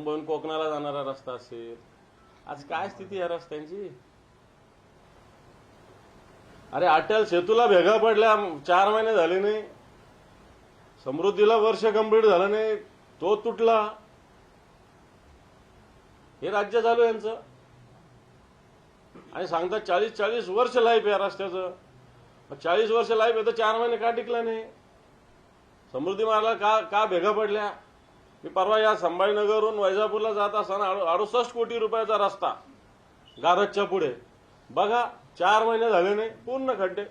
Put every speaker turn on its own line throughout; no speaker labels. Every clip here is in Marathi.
मुंबईहून कोकणाला जाणारा रस्ता असेल, आज काय स्थिती या रस्त्यांची? अरे अटल सेतूला भेगा पडल्या, 4 महिने झाले नाही. समृद्धीला वर्ष कंप्लीट झालं नाही, तो तुटला. हे राज्य चालू आहे यांचं. आणि सांगतात 40 वर्ष लाईफ या रस्त्याचं. 40 वर्ष लाईफ आहे तर 4 महिने का टिकला नाही? समृद्धी मार्गाला का भेगा पडल्या? मी परवा या संभाजीनगरहून वैजापूरला जात असताना 68 कोटी रुपयाचा रस्ता गारजच्या पुढे, बघा 4 महिने झाले नाही, पूर्ण खड्डे.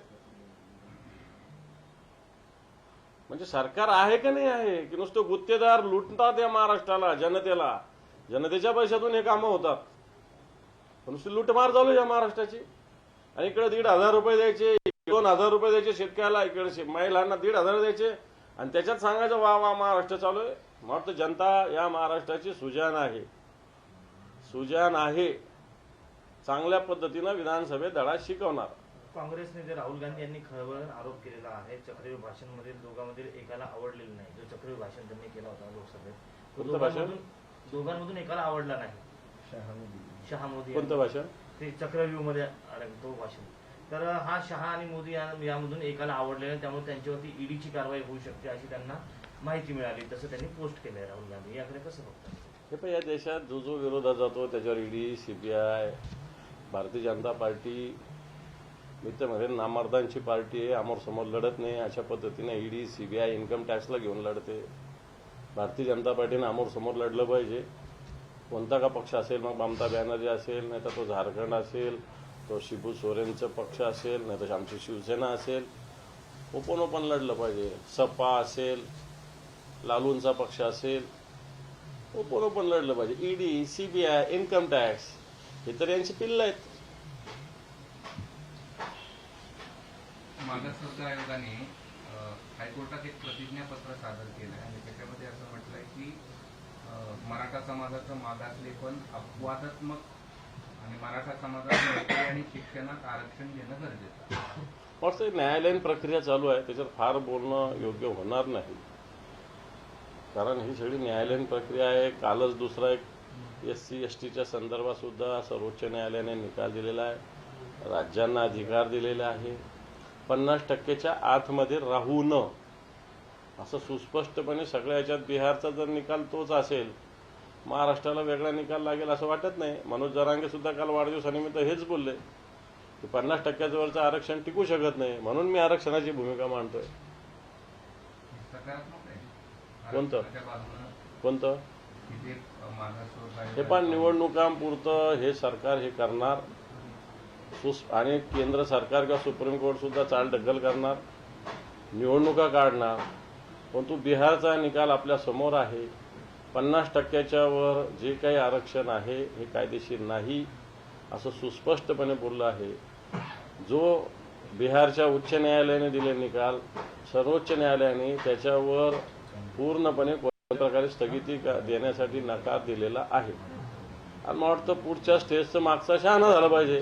म्हणजे सरकार आहे का नाही आहे की नुसतं गुत्तेदार लुटतात या महाराष्ट्राला, जनतेला? जनतेच्या पैशातून हे कामं होतात. नुसती लुटमार चालू या महाराष्ट्राची. आणि इकडे 1,500 रुपये द्यायचे, 2,000 रुपये द्यायचे शेतकऱ्याला, इकडे महिलांना 1,500 द्यायचे, आणि त्याच्यात सांगायचं वा वा महाराष्ट्र चालू आहे. मला वाटतं जनता या महाराष्ट्राची सुजाण आहे, सुजाण आहे. चांगल्या पद्धतीनं विधानसभेत धडा शिकवणार.
काँग्रेस नेते राहुल गांधी यांनी खळबळजनक आरोप केलेला आहे. चक्रव्यूह भाषणांमधील दोघांमधील एकाला आवडलेलं नाही. जो चक्रव्यूह भाषण त्यांनी केला होता लोकसभेत, दोघांमधून एकाला आवडला नाही. शहा मोदी
कोणतं भाषण?
ते चक्रव्यूह मध्ये तो भाषण. तर हा शहा आणि मोदी यामधून एकाला आवडले नाही, त्यामुळे त्यांच्यावरती ईडीची कारवाई होऊ शकते अशी त्यांना माहिती मिळाली. तसं त्यांनी पोस्ट केलंय राहुल गांधी. याकडे कसं बघतात?
हे पण या देशात जो विरोधात जातो त्याच्यावर ED, CBI, Bharatiya Janata party, मित्र म्हणजे नामर्दांची पार्टी आहे, आमोर समोर लढत नाही. अशा पद्धतीने ईडी, सीबीआय इन्कम टॅक्सला घेऊन लढते. भारतीय जनता पार्टीने आमोर समोर लढलं पाहिजे. कोणता का पक्ष असेल, मग ममता बॅनर्जी असेल, नाही तर तो झारखंड असेल, तो शिबू सोरेनचा पक्ष असेल, नाही तर आमची शिवसेना असेल, ओपन लढलं पाहिजे. सपा असेल, लालूंचा पक्ष असेल, ओपन लढलं पाहिजे. ईडी, सीबीआय, इन्कम टॅक्स हे तर यांची पिल्ल आहेत.
मागासवर्ग आयोगाने हायकोर्टात एक प्रतिज्ञापत्र सादर केलं आणि त्याच्यामध्ये असं म्हटलंय की मराठा समाजाचं मागासलेपन अपवादात्मक आणि मराठा समाजाला नोकरी आणि शिक्षणात आरक्षण देणं गरजेचं आहे.
वाटतं न्यायालयीन प्रक्रिया चालू आहे, त्याच्यात फार बोलणं योग्य होणार नाही, कारण ही सगळी न्यायालयीन प्रक्रिया आहे. कालच दुसरा एक SC STच्या संदर्भात सुद्धा सर्वोच्च न्यायालयाने निकाल दिलेला आहे. राज्यांना अधिकार दिलेला आहे 50% आतमध्ये राहू न, असं सुस्पष्टपणे सगळ्या याच्यात. बिहारचा जर निकाल तोच असेल, महाराष्ट्राला वेगळा निकाल लागेल असं वाटत नाही. मनोज जरांगे सुद्धा काल वाढदिवसानिमित्त हेच बोलले की 50% वरचं आरक्षण टिकू शकत नाही, म्हणून मी आरक्षणाची भूमिका मांडतोय. कोणतं कोणतं हे पण निवडणुकांपुरतं हे सरकार हे करणार, आणि केंद्र सरकार किंवा सुप्रीम कोर्ट सुद्धा चालढकल करणार, निवडणुका काढणार. परंतु बिहारचा निकाल आपल्या समोर आहे. 50%च्या वर जे काही आरक्षण आहे हे कायदेशीर नाही असं सुस्पष्टपणे बोललं आहे. जो बिहारच्या उच्च न्यायालयाने दिले निकाल, सर्वोच्च न्यायालयाने त्याच्यावर पूर्णपणे कोणत्या प्रकारे स्थगिती देण्यासाठी नकार दिलेला आहे. आणि मला वाटतं पुढच्या स्टेजचं मागचा शहाणा झाला पाहिजे.